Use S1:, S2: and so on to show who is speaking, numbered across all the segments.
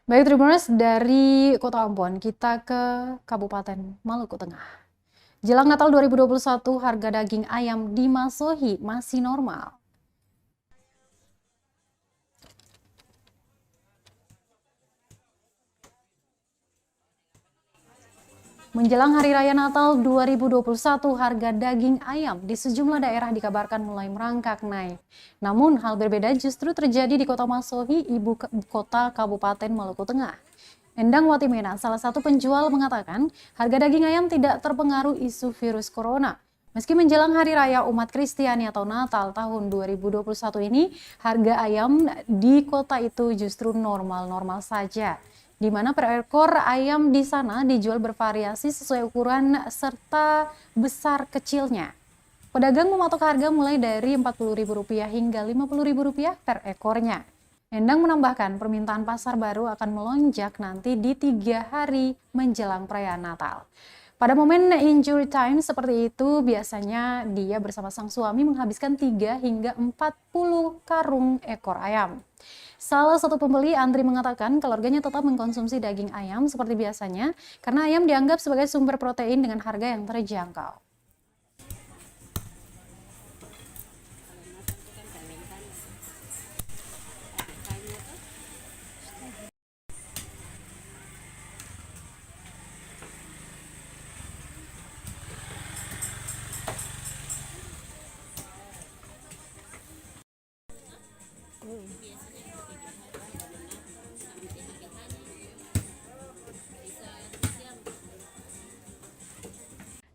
S1: Baik, Tribuners, dari Kota Ambon kita ke Kabupaten Maluku Tengah. Jelang Natal 2021, harga daging ayam di Masohi masih normal. Menjelang Hari Raya Natal 2021, harga daging ayam di sejumlah daerah dikabarkan mulai merangkak naik. Namun, hal berbeda justru terjadi di Kota Masohi, ibu kota Kabupaten Maluku Tengah. Endang Watimena, salah satu penjual, mengatakan harga daging ayam tidak terpengaruh isu virus corona. Meski menjelang Hari Raya umat Kristiani atau Natal tahun 2021 ini, harga ayam di kota itu justru normal-normal saja, di mana per ekor ayam di sana dijual bervariasi sesuai ukuran serta besar kecilnya. Pedagang mematok harga mulai dari Rp40.000 hingga Rp50.000 per ekornya. Endang menambahkan permintaan pasar baru akan melonjak nanti di 3 hari menjelang perayaan Natal. Pada momen injury time seperti itu, biasanya dia bersama sang suami menghabiskan 3 hingga 40 karung ekor ayam. Salah satu pembeli, Andri, mengatakan keluarganya tetap mengkonsumsi daging ayam seperti biasanya karena ayam dianggap sebagai sumber protein dengan harga yang terjangkau.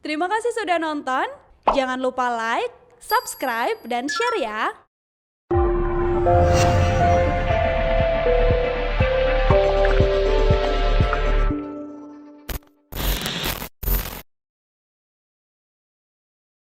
S2: Terima kasih sudah nonton. Jangan lupa like, subscribe, dan share ya.